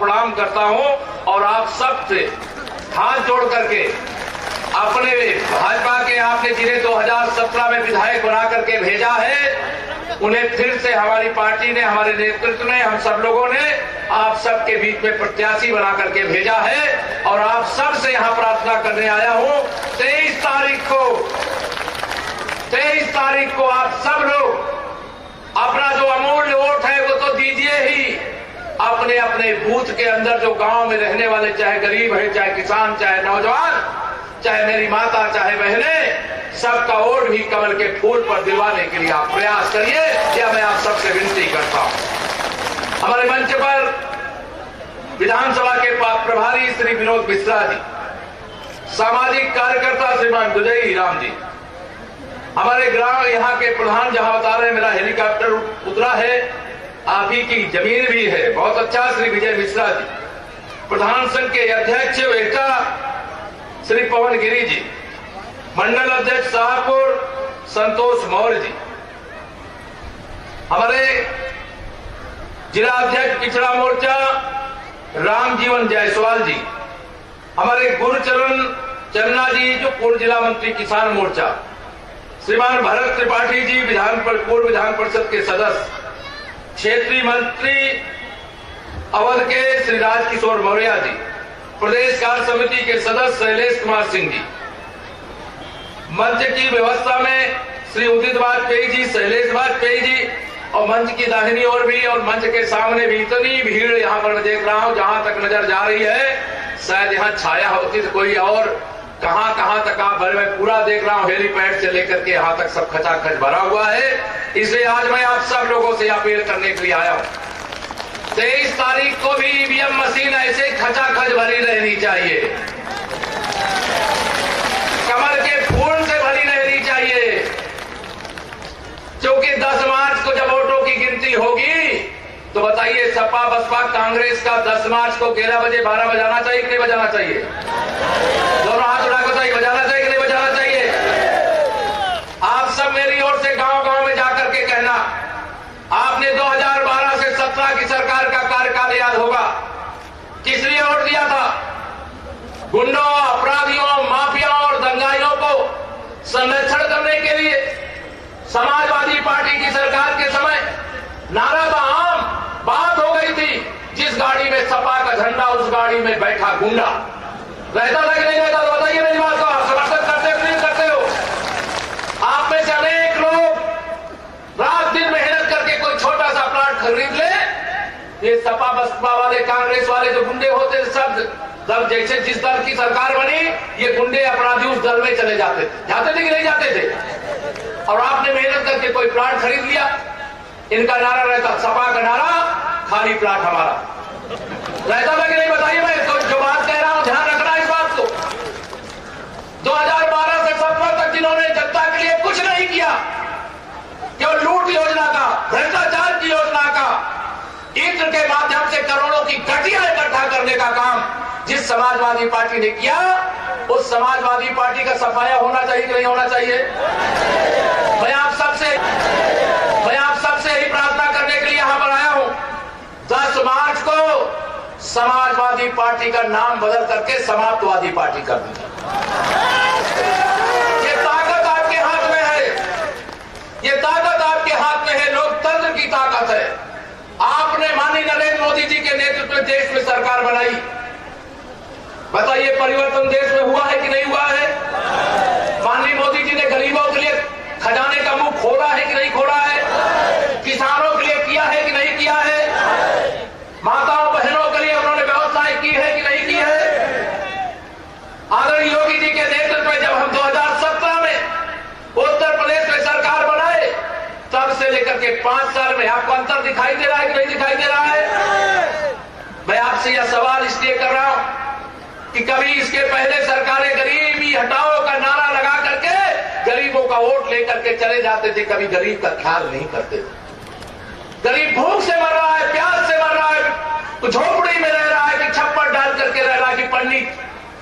प्रणाम करता हूं और आप सब से हाथ जोड़ करके अपने भाजपा के आपने जिन्हें 2017 में विधायक बना करके भेजा है, उन्हें फिर से हमारी पार्टी ने, हमारे नेतृत्व ने, हम सब लोगों ने आप सबके बीच में प्रत्याशी बना करके भेजा है। और आप सब से यहां प्रार्थना करने आया हूं, 23 तारीख को आप सब लोग अपना जो अमूल्य वोट है वो तो दीजिए ही। अपने अपने बूथ के अंदर जो गांव में रहने वाले, चाहे गरीब है, चाहे किसान, चाहे नौजवान, चाहे मेरी माता, चाहे बहने, सबका वोट भी कमल के फूल पर दिलवाने के लिए आप प्रयास करिए, यह मैं आप सबसे विनती करता हूं। हमारे मंच पर विधानसभा के प्रभारी श्री विनोद मिश्रा जी, सामाजिक कार्यकर्ता श्रीमान विजय राम जी, हमारे ग्राम यहाँ के प्रधान जहां बता रहे हैं मेरा हेलीकॉप्टर उतरा है, आप ही की जमीन भी है, बहुत अच्छा श्री विजय मिश्रा जी, प्रधान संघ के अध्यक्ष बेटा श्री पवन गिरी जी, मंडल अध्यक्ष शाहपुर संतोष मौर्य जी, हमारे जिला अध्यक्ष पिछड़ा मोर्चा राम जीवन जायसवाल जी, हमारे गुरुचरण चन्ना जी जो पूर्व जिला मंत्री किसान मोर्चा, श्रीमान भरत त्रिपाठी जी पूर्व विधान परिषद के सदस्य, क्षेत्रीय मंत्री अवध के श्री राजकिशोर मौर्य जी, प्रदेश कार्य समिति के सदस्य शैलेश कुमार सिंह जी, मंच की व्यवस्था में श्री उदित वाजपेयी जी, शैलेश वाजपेयी जी, और मंच की दाहिनी ओर भी और मंच के सामने भी इतनी भीड़ यहाँ पर मैं देख रहा हूँ, जहां तक नजर जा रही है, शायद यहाँ छाया होती तो कोई और कहां तक आप भरे, मैं पूरा देख रहा हूँ, हेलीपैड से लेकर के यहाँ तक सब खचाखच भरा हुआ है। इसलिए आज मैं आप सब लोगों से अपील करने के लिए आया हूँ, 23 तारीख को भी ईवीएम मशीन ऐसे खचाखच भरी रहनी चाहिए, कमल के फूल से भरी रहनी चाहिए, क्योंकि 10 मार्च को जब वोटों की गिनती होगी तो बताइए सपा बसपा कांग्रेस का 10 मार्च को 11 बजे 12 बजाना चाहिए कि नहीं बजाना चाहिए? दोनों हाथ उठा के बताइए, बजाना चाहिए कि नहीं बजाना चाहिए? आप सब मेरी ओर से गांव-गांव में जाकर के कहना, आपने 2012 से 17 की सरकार का कार्यकाल याद होगा, किस लिए वोट दिया था? गुंडों, अपराधियों, माफियाओं और दंगाइयों को संरक्षण करने के लिए। समाजवादी पार्टी की सरकार के समय नारा था आम, बात हो गई थी, जिस गाड़ी में सपा का झंडा उस गाड़ी में बैठा गुंडा। रहता था कि नहीं रहता? तो बताइए मेरी बात को, आप समर्थन करते हो नहीं करते हो? आप में से अनेक लोग रात दिन मेहनत करके कोई छोटा सा प्लाट खरीद ले, ये सपा बसपा वाले कांग्रेस वाले जो गुंडे होते सब जैसे जिस दल की सरकार बनी, ये गुंडे अपराधी उस दल में चले जाते थे कि नहीं जाते थे? और आपने मेहनत करके कोई प्लाट खरीद लिया, इनका नारा रहता सपा का नारा, खाली प्लाट हमारा। रहता था कि नहीं बताइए? मैं तो जो बात कह रहा हूं ध्यान रखना इस बात को। 2012 से 17 तक जिन्होंने जनता के लिए कुछ नहीं किया, केवल लूट योजना का, भ्रष्टाचार की योजना का, इत्र के माध्यम से करोड़ों की घटिया इकट्ठा करने का काम जिस समाजवादी पार्टी ने किया, उस समाजवादी पार्टी का सफाया होना चाहिए कि नहीं होना चाहिए? मैं आप सबसे यही प्रार्थना करने के लिए यहां पर आया हूं, 10 मार्च को समाजवादी पार्टी का नाम बदल करके समाजवादी पार्टी कर दीजिए। ये ताकत आपके हाथ में है, ये ताकत आपके हाथ में है, लोकतंत्र की ताकत है। आपने माननीय नरेंद्र मोदी जी के नेतृत्व में देश में सरकार बनाई, बताइए परिवर्तन देश में हुआ है कि नहीं हुआ है? माननीय मोदी जी ने गरीबों के लिए खजाने का मुंह खोला है कि नहीं खोला है? किसानों के लिए किया है कि नहीं किया है? माताओं बहनों के लिए उन्होंने व्यवस्थाएं की है कि नहीं की है? आदरणीय योगी जी के नेतृत्व में जब हम 2017 में उत्तर प्रदेश में सरकार बनाए, तब से लेकर के 5 साल में आपको अंतर दिखाई दे रहा है कि नहीं दिखाई दे रहा है? मैं आपसे यह सवाल इसलिए कर रहा हूं कि कभी इसके पहले सरकारें गरीबी हटाओ का नारा लगा करके गरीबों का वोट लेकर के चले जाते थे, कभी गरीब का ख्याल नहीं करते थे। गरीब भूख से मर रहा है, प्यास से मर रहा है, झोपड़ी में रह रहा है कि छप्पर डाल करके रह रहा है कि पन्नी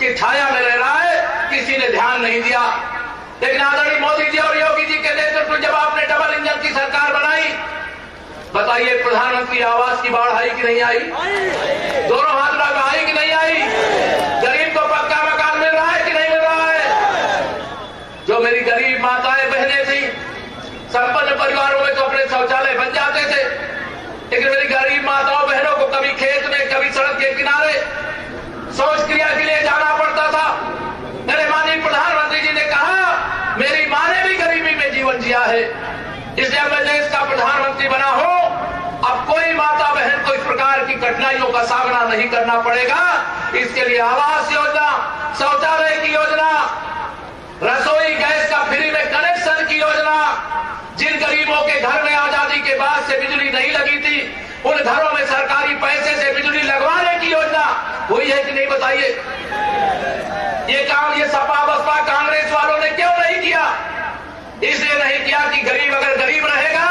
की छाया में रह रहा है, किसी ने ध्यान नहीं दिया। लेकिन आदरणीय मोदी जी और योगी जी के नेतृत्व जब आपने डबल इंजन की सरकार बनाई, बता बताइए प्रधानमंत्री आवास की बाढ़ आई कि नहीं आई? दोनों हाथ उठा के आई कि नहीं आई? गरीब को पक्का मकान मिल रहा है कि नहीं मिल रहा है? जो मेरी गरीब माताएं बहनें थी, संपन्न परिवारों में तो अपने शौचालय बन जाते थे, लेकिन मेरी गरीब माताओं बहनों को कभी खेत में, कभी सड़क के किनारे शौच क्रिया के लिए जाना पड़ता था। मेरे माननीय प्रधानमंत्री जी ने कहा मेरी मां ने भी गरीबी में जीवन जिया है, इसलिए मैं देश का प्रधानमंत्री बना हूं, अब कोई माता बहन को इस प्रकार की कठिनाइयों का सामना नहीं करना पड़ेगा। इसके लिए आवास योजना, शौचालय की योजना, रसोई गैस का फ्री में कनेक्शन की योजना, जिन गरीबों के घर में आजादी के बाद से बिजली नहीं लगी थी उन घरों में सरकारी पैसे से बिजली लगवाने की योजना हुई है कि नहीं बताइए? ये काम ये सपा बसपा कांग्रेस वालों ने क्यों नहीं किया? इसलिए नहीं किया कि गरीब अगर गरीब रहेगा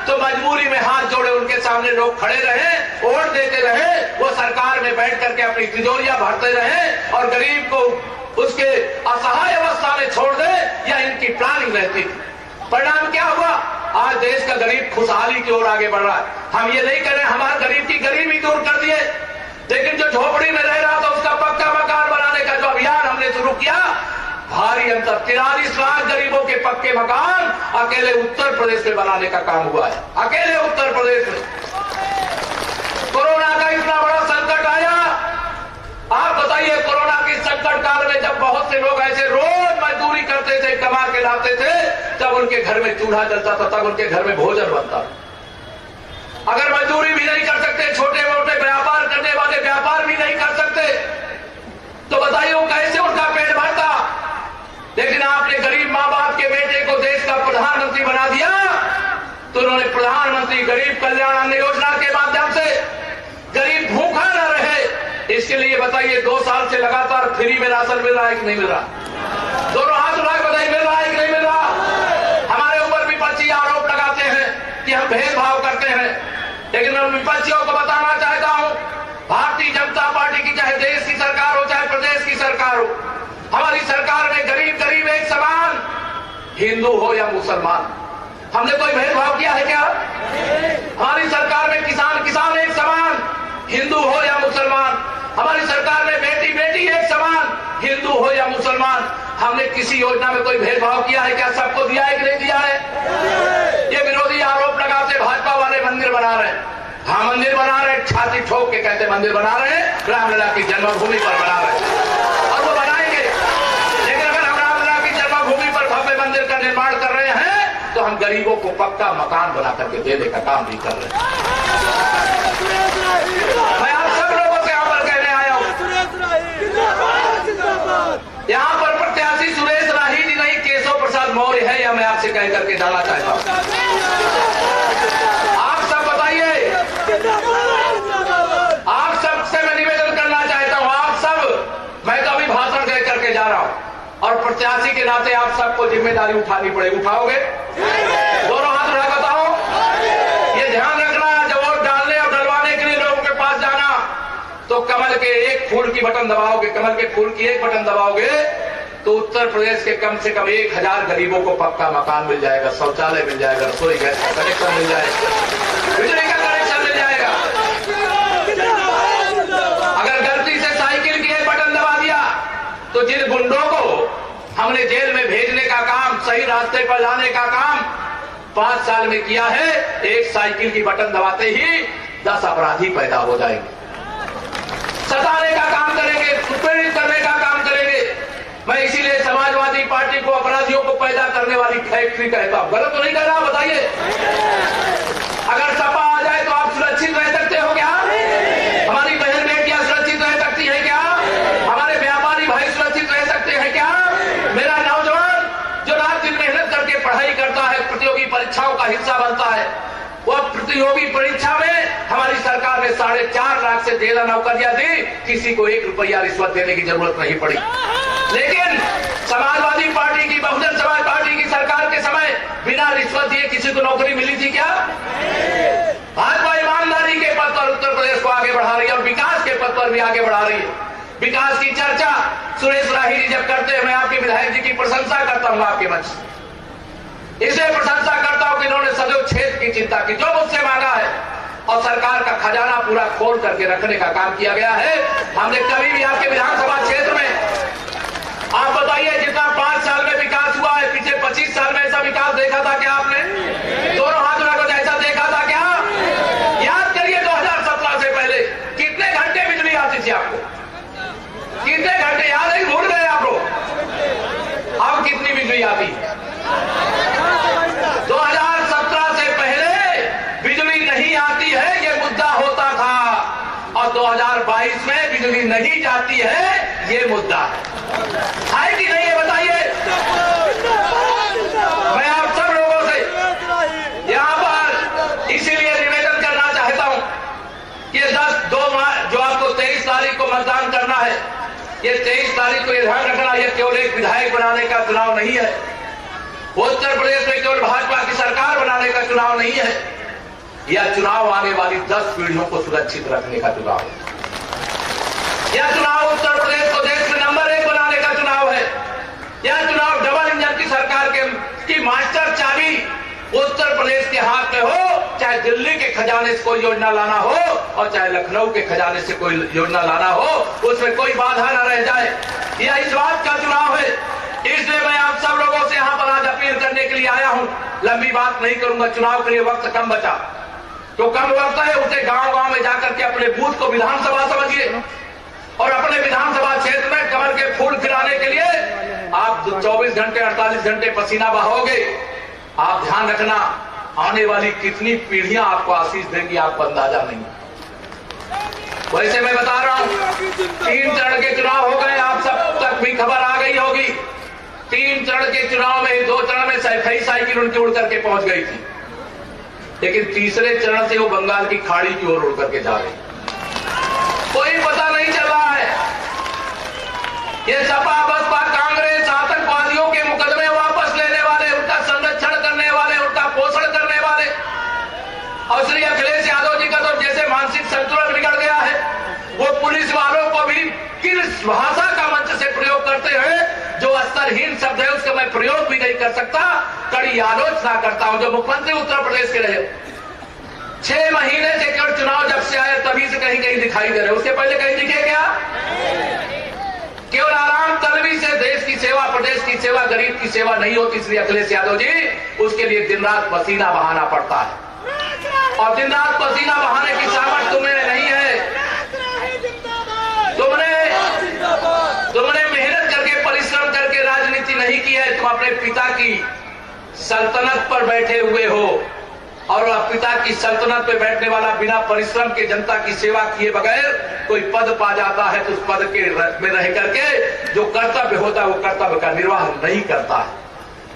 तो मजबूरी में हाथ जोड़े उनके सामने लोग खड़े रहे, वोट देते रहे, वो सरकार में बैठ करके अपनी तिजोरियां भरते रहे और गरीब को उसके असहाय अवस्था में छोड़ दे, या इनकी प्लानिंग रहती थी। परिणाम क्या हुआ? आज देश का गरीब खुशहाली की ओर आगे बढ़ रहा है। हम ये नहीं कह रहे हमारे गरीब की गरीबी दूर कर दिए, लेकिन जो झोपड़ी में रह रहा था उसका पक्का मकान बनाने का जो अभियान हमने शुरू किया, भारी अंतर 43 लाख गरीबों के पक्के मकान अकेले उत्तर प्रदेश में बनाने का काम हुआ है। अकेले उत्तर प्रदेश में कोरोना का इतना बड़ा संकट आया। आप बताइए कोरोना के संकट काल में जब बहुत से लोग ऐसे रोज मजदूरी करते थे, कमा के लाते थे, तब उनके घर में चूल्हा जलता था, तब उनके घर में भोजन बनता था। अगर मजदूरी भी नहीं कर सकते, छोटे मोटे व्यापार करने वाले व्यापार भी नहीं कर सकते, तो बताइए वो कैसे उनका पेट भरता? लेकिन आपने गरीब माँ बाप के बेटे को देश का प्रधानमंत्री बना दिया, तो उन्होंने प्रधानमंत्री गरीब कल्याण अन्न योजना के माध्यम से गरीब भूखा न रहे, इसके लिए बताइए 2 साल से लगातार फ्री में राशन मिल रहा है कि नहीं मिल रहा? दोनों हाथ उठा के बताइए मिल रहा है कि नहीं मिल रहा? हमारे ऊपर विपक्षी आरोप लगाते हैं कि हम भेदभाव करते हैं, लेकिन मैं विपक्षियों को बताना चाहता हूं, भारतीय जनता पार्टी की चाहे देश की सरकार हो चाहे प्रदेश की सरकार हो, हमारी सरकार में गरीब गरीब एक समान, हिंदू हो या मुसलमान, हमने कोई भेदभाव किया है क्या? हमारी सरकार में किसान किसान एक समान, हिंदू हो या मुसलमान, हमारी सरकार में बेटी बेटी एक समान, हिंदू हो या मुसलमान, हमने किसी योजना में कोई भेदभाव किया है क्या? सबको दिया है कि नहीं दिया है? ये विरोधी आरोप लगाते भाजपा वाले मंदिर बना रहे हैं। हाँ मंदिर बना रहे, छाती ठोक के कहते मंदिर बना रहे हैं, रामलला की जन्मभूमि पर बना रहे हैं और वो बनाएंगे। लेकिन अगर हम रामलला की जन्मभूमि पर भव्य मंदिर का निर्माण कर रहे हैं तो हम गरीबों को पक्का मकान बना करके देने का काम भी कर रहे हैं। मैं आप सब लोगों से यहाँ पर कहने आया हूँ, यहाँ पर प्रत्याशी सुरेश राही जी नहीं केशव प्रसाद मौर्य है, या मैं आपसे कह करके जाना चाहता हूँ। आप सब बताइए, आप सबसे मैं निवेदन करना चाहता हूँ, आप सब, मैं तो अभी भाषण दे करके जा रहा हूँ और प्रत्याशी के नाते आप सबको जिम्मेदारी उठानी पड़ेगी। उठाओगे? दोनों हाथ उठा बताओ। ये ध्यान रखना, जब वोट डालने और डलवाने के लिए लोगों के पास जाना तो कमल के एक फूल की बटन दबाओगे, कमल के फूल की एक बटन दबाओगे तो उत्तर प्रदेश के कम से कम 1000 गरीबों को पक्का मकान मिल जाएगा, शौचालय मिल जाएगा, रसोई गैस का कनेक्शन मिल जाएगा, बिजली का कनेक्शन मिल जाएगा। अगर गलती से साइकिल की एक बटन दबा दिया तो जिन गुंडों को हमने जेल में भेजने का काम, सही रास्ते पर लाने का काम 5 साल में किया है, एक साइकिल की बटन दबाते ही 10 अपराधी पैदा हो जाएंगे, सताने का काम करेंगे, उत्पीड़ित करने का काम करेंगे। मैं इसीलिए समाजवादी पार्टी को अपराधियों को पैदा करने वाली फैक्ट्री कहता हूं। गलत तो नहीं कह रहा? बताइए, अगर सपा आ जाए तो आप सुरक्षित रह सकते हो क्या? हमारी बहन बेटियां सुरक्षित रह सकती है क्या? हमारे व्यापारी भाई सुरक्षित रह सकते हैं क्या? मेरा नौजवान जो रात दिन मेहनत करके पढ़ाई करता है, प्रतियोगी परीक्षाओं का हिस्सा बनता है, वो प्रतियोगी परीक्षा में हमारी सरकार ने 4.5 लाख से ज्यादा नौकरियां दी, किसी को 1 रुपया रिश्वत देने की जरूरत नहीं पड़ी। लेकिन समाजवादी पार्टी की, बहुजन समाज पार्टी की सरकार के समय बिना रिश्वत दिए किसी को नौकरी मिली थी क्या? भाजपा ईमानदारी के पद पर उत्तर प्रदेश को आगे बढ़ा रही है और विकास के पद पर भी आगे बढ़ा रही है। विकास की चर्चा सुरेश राही जी जब करते हैं, मैं आपके विधायक जी की प्रशंसा करता हूं आपके मंच से, इसलिए प्रशंसा करता हूं कि इन्होंने सदैव क्षेत्र की चिंता की, जो मुझसे मांगा है और सरकार का खजाना पूरा खोल करके रखने का काम किया गया है। हमने कभी भी आपके विधानसभा क्षेत्र में, आप बताइए, जितना 5 साल में विकास हुआ है, पिछले 25 साल में ऐसा विकास देखा था क्या आपने? दोनों हाथ उठाकर ऐसा देखा था क्या? याद करिए 2017 से पहले कितने घंटे बिजली आती थी आपको? कितने घंटे याद है? भूल गए आप लोग? अब कितनी बिजली आती? 2017 से पहले बिजली नहीं आती है ये मुद्दा होता था, और 2022 में बिजली नहीं जाती है ये मुद्दा है कि नहीं? ये बताइए। मैं आप सब लोगों से यहाँ पर इसीलिए निवेदन करना चाहता हूँ कि 2 मार्च जो आपको 23 तारीख को मतदान करना है, ये 23 तारीख को ये ध्यान रखना, ये केवल एक विधायक बनाने का चुनाव नहीं है। उत्तर प्रदेश में केवल भाजपा की सरकार बनाने का चुनाव नहीं है। यह चुनाव आने वाली 10 पीढ़ियों को सुरक्षित रखने का चुनाव है। यह चुनाव उत्तर प्रदेश को देश में नंबर 1 बनाने का चुनाव है। यह चुनाव डबल इंजन की सरकार की मास्टर चाबी उत्तर प्रदेश के हाथ में हो, चाहे दिल्ली के खजाने से कोई योजना लाना हो और चाहे लखनऊ के खजाने से कोई योजना लाना हो, उसमें कोई बाधा न रह जाए। यह इस बात का चुनाव है। इसलिए मैं आप सब लोगों से यहाँ पर आज अपील करने के लिए आया हूँ। लंबी बात नहीं करूंगा, चुनाव के लिए वक्त कम बचा, तो कम वक्त है। उसे गांव गांव में जाकर के अपने बूथ को विधानसभा समझिए, और अपने विधानसभा क्षेत्र में कमल के फूल खिलाने के लिए आप 24 घंटे 48 घंटे पसीना बहाओगे। आप ध्यान रखना, आने वाली कितनी पीढ़ियां आपको आशीष देंगी आपको अंदाजा नहीं। वैसे मैं बता रहा हूं, 3 चरण के चुनाव हो गए, आप सब तक भी खबर आ गई होगी। 3 चरण के चुनाव में 2 चरण में कई साइकिल उनकी उड़ करके पहुंच गई थी, लेकिन तीसरे चरण से वो बंगाल की खाड़ी की ओर उड़ करके जा रही, कोई पता नहीं चल रहा है। ये सपा बसपा कांग्रेस आतंकवादियों के मुकदमे वापस लेने वाले, उनका संरक्षण करने वाले, उनका पोषण करने वाले, और श्री अखिलेश यादव जी का तो जैसे मानसिक संतुलन बिगड़ गया है। वो पुलिस वालों को भी किस भाषा का मंच से प्रयोग करते हैं जो स्तरहीन शब्द है, उसका मैं प्रयोग भी नहीं कर सकता, कड़ी आलोचना करता हूं। जो मुख्यमंत्री उत्तर प्रदेश के रहे, 6 महीने से केवल चुनाव जब से आए तभी से कहीं कहीं दिखाई दे रहे, उसके पहले कहीं दिखे क्या? केवल आराम तलबी से देश की सेवा, प्रदेश की सेवा, गरीब की सेवा नहीं होती। इसलिए अखिलेश यादव जी, उसके लिए दिन रात पसीना बहाना पड़ता है, और दिन रात पसीना बहाने की सामर्थ तुम्हें नहीं है। तुमने मेहनत करके, परिश्रम करके राजनीति नहीं की है। तुम अपने पिता की सल्तनत पर बैठे हुए हो, और पिता की सल्तनत पे बैठने वाला बिना परिश्रम के जनता की सेवा किए बगैर कोई पद पा जाता है, तो उस पद के में रह करके जो कर्तव्य होता है वो कर्तव्य का निर्वाह नहीं करता है।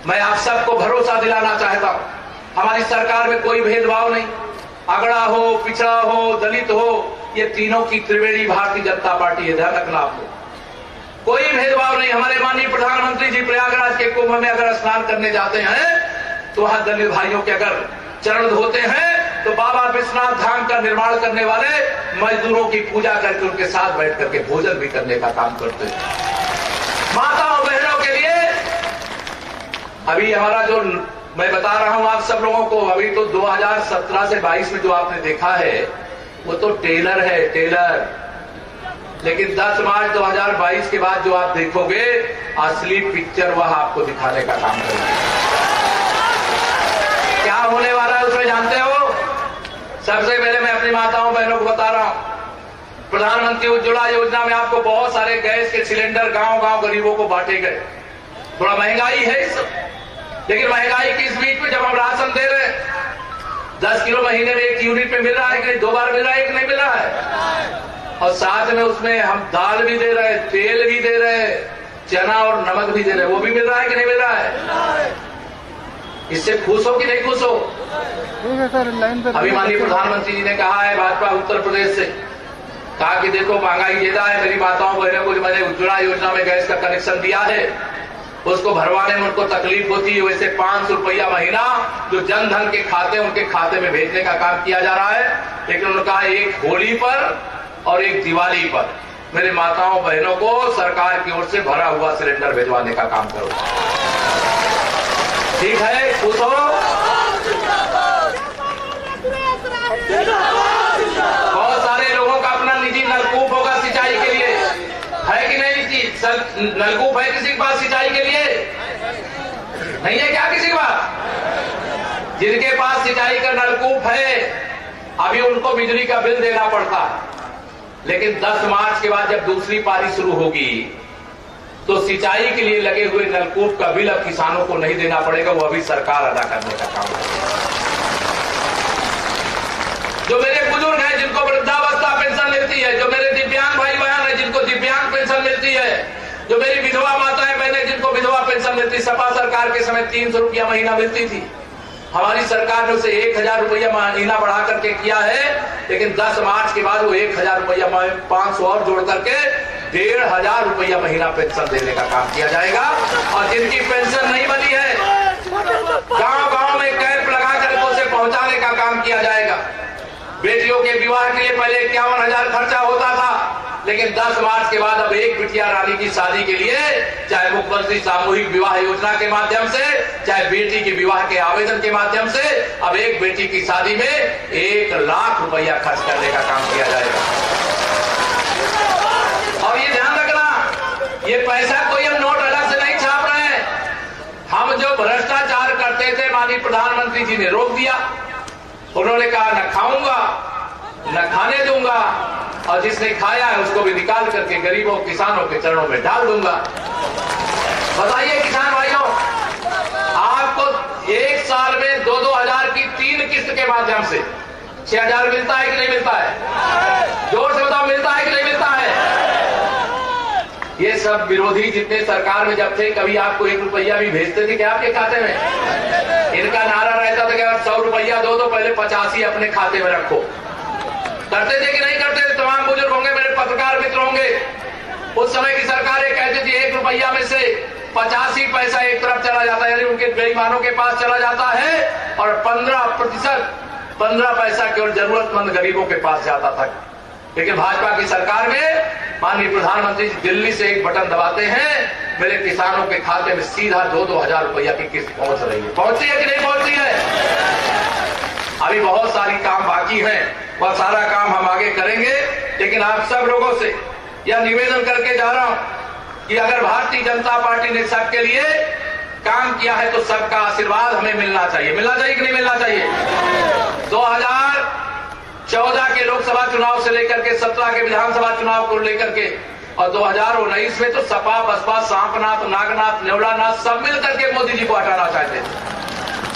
मैं आप सबको भरोसा दिलाना चाहता हूं, हमारी सरकार में कोई भेदभाव नहीं। अगड़ा हो, पिछड़ा हो, दलित हो, ये तीनों की त्रिवेणी भारतीय जनता पार्टी है, ध्यान रखना आपको। कोई भेदभाव नहीं। हमारे माननीय प्रधानमंत्री जी प्रयागराज के कुंभ में अगर स्नान करने जाते हैं तो वहां दलित भाइयों के अगर चरण धोते हैं तो बाबा विश्वनाथ धाम का निर्माण करने वाले मजदूरों की पूजा करके उनके साथ बैठ करके भोजन भी करने का काम करते हैं। माताओं बहनों के लिए अभी हमारा जो मैं बता रहा हूं आप सब लोगों को, अभी तो 2017 से 22 में जो आपने देखा है वो तो टेलर है, टेलर। लेकिन 10 मार्च 2022 के बाद जो आप देखोगे असली पिक्चर वह आपको दिखाने का काम करेगा। क्या होने वाला है उसमें जानते हो? सबसे पहले मैं अपनी माताओं बहनों को बता रहा हूं, प्रधानमंत्री उज्ज्वला योजना में आपको बहुत सारे गैस के सिलेंडर गांव गांव गरीबों को बांटे गए। थोड़ा महंगाई है इस, लेकिन महंगाई की इस बीच में जब हम राशन दे रहे हैं, 10 किलो महीने में 1 यूनिट में मिल रहा है कि नहीं? 2 बार मिल रहा है, 1 नहीं मिल रहा है। और साथ में उसमें हम दाल भी दे रहे हैं, तेल भी दे रहे हैं, चना और नमक भी दे रहे हैं, वो भी मिल रहा है कि नहीं मिल रहा है? इससे खुश हो कि नहीं खुश हो? अभी माननीय प्रधानमंत्री जी ने कहा है भाजपा उत्तर प्रदेश से, कहा कि देखो महंगाई ज्यादा है, मेरी माताओं बहनों को जो मैंने उज्ज्वला योजना में गैस का कनेक्शन दिया है उसको भरवाने में उनको तकलीफ होती है, वैसे 500 रुपया महीना जो जन धन के खाते उनके खाते में भेजने का काम किया जा रहा है। लेकिन उन्होंने कहा एक होली पर और एक दिवाली पर मेरे माताओं बहनों को सरकार की ओर से भरा हुआ सिलेंडर भिजवाने का काम करो। ठीक है, खुश हो? नलकूप है किसी के पास सिंचाई के लिए? नहीं है क्या किसी के पास? जिनके पास सिंचाई का नलकूप है अभी उनको बिजली का बिल देना पड़ता है, लेकिन 10 मार्च के बाद जब दूसरी पारी शुरू होगी तो सिंचाई के लिए लगे हुए नलकूप का बिल अब किसानों को नहीं देना पड़ेगा, वो अभी सरकार अदा करने का काम करेगी। जो मेरे बुजुर्ग हैं जिनको वृद्धावस्था पेंशन मिलती है, जो मेरे दिव्यांग भाई बहन है जिनको दिव्यांग पेंशन मिलती है, जो मेरी विधवा माताएं बहनें जिनको विधवा पेंशन मिलती, सपा सरकार के समय 300 रुपया महीना मिलती थी, हमारी सरकार ने उसे 1000 रुपया महीना बढ़ा करके किया है, लेकिन 10 मार्च के बाद वो 1000 रुपया 500 और जोड़ करके 1500 रुपया महीना पेंशन देने का काम किया जाएगा। और जिनकी पेंशन नहीं बनी है गांव-गांव में कैंप लगा करके उसे पहुंचाने का काम किया जाएगा। बेटियों के विवाह के लिए पहले 51,000 खर्चा होता था, लेकिन 10 मार्च के बाद अब एक बिटिया रानी की शादी के लिए चाहे मुख्यमंत्री सामूहिक विवाह योजना के माध्यम से, चाहे बेटी के विवाह के आवेदन के माध्यम से, अब एक बेटी की शादी में 1 लाख रुपया खर्च करने का काम किया जाएगा। और ये ध्यान रखना, ये पैसा कोई हम नोट अलग से नहीं छाप रहे हैं। हम जो भ्रष्टाचार करते थे माननीय प्रधानमंत्री जी ने रोक दिया। उन्होंने कहा न खाऊंगा न खाने दूंगा, और जिसने खाया है उसको भी निकाल करके गरीबों किसानों के चरणों में डाल दूंगा। बताइए किसान भाइयों, आपको एक साल में 2-2 हजार की 3 किस्त के माध्यम से 6,000 मिलता है कि नहीं मिलता है? जोर से बताओ, मिलता है कि नहीं मिलता है? ये सब विरोधी जितने सरकार में जब थे कभी आपको 1 रुपया भी भेजते थे क्या आपके खाते में? इनका नारा रहता था कि अगर 100 रुपया दो तो पहले 85 अपने खाते में रखो। करते थे कि नहीं करते थे? तमाम बुजुर्ग होंगे, मेरे पत्रकार मित्र होंगे, उस समय की सरकार ये कहती थी 1 रुपया में से 85 पैसा एक तरफ चला जाता है, यानी उनके बेईमानों के पास चला जाता है, और 15 पैसा केवल जरूरतमंद गरीबों के पास जाता था। लेकिन भाजपा की सरकार में माननीय प्रधानमंत्री जी दिल्ली से एक बटन दबाते हैं, मेरे किसानों के खाते में सीधा 2-2 हजार रुपया की किस्त पहुंच रही है। पहुंचती है कि नहीं पहुंचती है? अभी बहुत सारी काम बाकी हैं, वह सारा काम हम आगे करेंगे, लेकिन आप सब लोगों से यह निवेदन करके जा रहा हूं कि अगर भारतीय जनता पार्टी ने सबके लिए काम किया है तो सबका आशीर्वाद हमें मिलना चाहिए। मिलना चाहिए कि नहीं मिलना चाहिए? 2014 के लोकसभा चुनाव से लेकर के 17 के विधानसभा चुनाव को लेकर के और 2019 में तो सपा बसपा सांपनाथ नागनाथ नेवलानाथ सब मिलकर के मोदी जी को हटाना चाहते थे,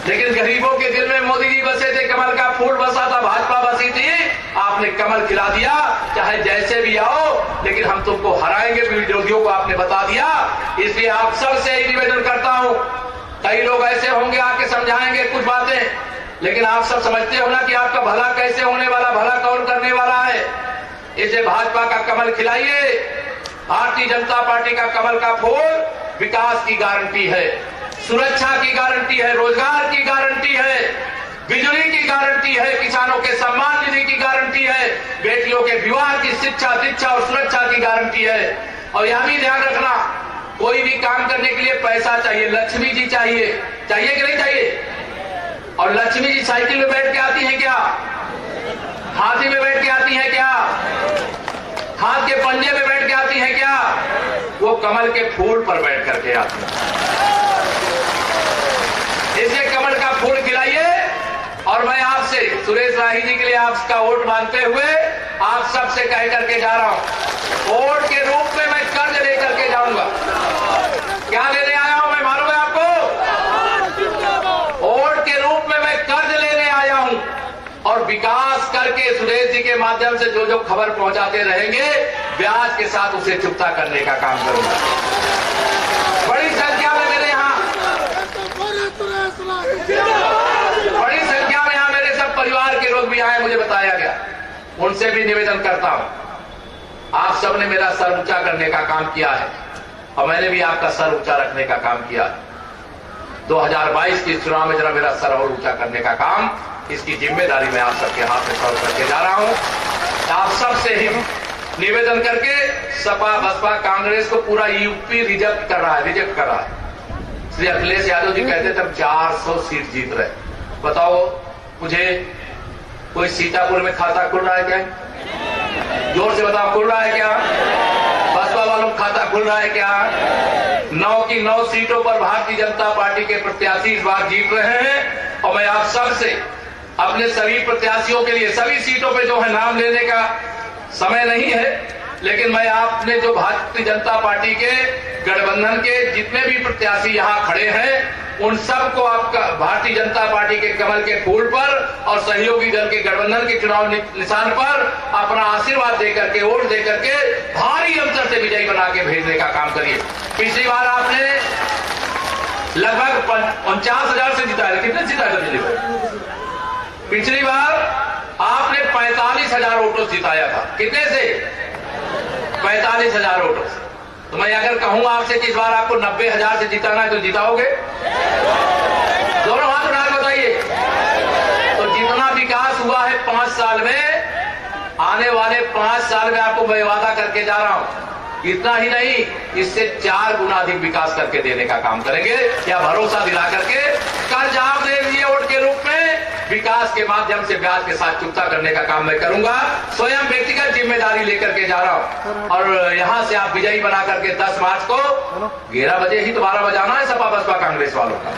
लेकिन गरीबों के दिल में मोदी जी बसे थे, कमल का फूल बसा था, भाजपा बसी थी, आपने कमल खिला दिया। चाहे जैसे भी आओ, लेकिन हम तुमको हराएंगे, विरोधियों को आपने बता दिया। इसलिए आप सबसे ही निवेदन करता हूं, कई लोग ऐसे होंगे आके समझाएंगे कुछ बातें, लेकिन आप सब समझते हो ना कि आपका भला कैसे होने वाला, भला कौन करने वाला है। इसे भाजपा का कमल खिलाइए। भारतीय जनता पार्टी का कमल का फूल विकास की गारंटी है, सुरक्षा की गारंटी है, रोजगार की गारंटी है, बिजली की गारंटी है, किसानों के सम्मान निधि की गारंटी है, बेटियों के विवाह की शिक्षा दीक्षा और सुरक्षा की गारंटी है। और यह भी ध्यान रखना, कोई भी काम करने के लिए पैसा चाहिए, लक्ष्मी जी चाहिए, चाहिए कि नहीं चाहिए? और लक्ष्मी जी साइकिल में बैठ के आती है क्या? हाथी में बैठ के आती है क्या? हाथ के पंजे में बैठ के आती है क्या? वो कमल के फूल पर बैठ करके आती है। इसे कमल का फूल खिलाइए। और मैं आपसे सुरेश राही जी के लिए आपका वोट मांगते हुए आप सबसे कह करके जा रहा हूं, वोट के रूप में मैं कर्ज लेकर के जाऊंगा। क्या लेने आया हूं मैं मालूम है आपको? वोट के रूप में मैं कर्ज लेने आया हूं, और विकास करके सुरेश जी के माध्यम से जो जो खबर पहुंचाते रहेंगे, ब्याज के साथ उसे चुकता करने का काम करूंगा। बड़ी संख्या में मेरे यहाँ मेरे सब परिवार के लोग भी आए, मुझे बताया गया, उनसे भी निवेदन करता हूं, आप सबने मेरा सर ऊंचा करने का काम किया है और मैंने भी आपका सर ऊंचा रखने का काम किया है। 2022 के चुनाव में जरा मेरा सर और ऊंचा करने का काम, इसकी जिम्मेदारी मैं आप सबके हाथ में सौंप करके जा रहा हूं। आप सबसे ही निवेदन करके सपा बसपा कांग्रेस को पूरा यूपी रिजेक्ट कर रहा है। श्री अखिलेश यादव जी कहते थे 400 सीट जीत रहे। बताओ मुझे, कोई सीतापुर में खाता खुल रहा है क्या? जोर से बताओ, खुल रहा है क्या? बसपा वालों खाता खुल रहा है क्या? 9 की 9 सीटों पर भारतीय जनता पार्टी के प्रत्याशी इस बार जीत रहे हैं और मैं आप सबसे अपने सभी प्रत्याशियों के लिए सभी सीटों पे जो है नाम लेने का समय नहीं है, लेकिन मैं आपने जो भारतीय जनता पार्टी के गठबंधन के जितने भी प्रत्याशी यहां खड़े हैं उन सबको आपका भारतीय जनता पार्टी के कमल के फूल पर और सहयोगी दल के गठबंधन के चुनाव निशान पर अपना आशीर्वाद देकर के वोट देकर के भारी अंतर से विजयी बना के भेजने का काम करिए। पिछली बार आपने लगभग 49,000 से जिताया, कितने जिताया था पिछली बार? पिछली बार आपने 45,000 वोटों से जिताया था। कितने से? 45,000 वोटों से। तो मैं अगर कहूंगा आपसे कि इस बार आपको 90,000 से जिताना है तो जिताओगे? दोनों हाथ उठा के बताइए। तो जितना विकास हुआ है 5 साल में, आने वाले 5 साल में आपको मैं वादा करके जा रहा हूं, इतना ही नहीं इससे 4 गुना अधिक विकास करके देने का काम करेंगे, या भरोसा दिला करके कर्ज आप दे दीजिए वोट के रूप में, विकास के माध्यम से ब्याज के साथ चुकता करने का काम मैं करूंगा। स्वयं व्यक्तिगत जिम्मेदारी लेकर के जा रहा हूं और यहां से आप विजयी बना करके 10 मार्च को 11 बजे ही तो 12 बजे आना है सपा बसपा कांग्रेस वालों का।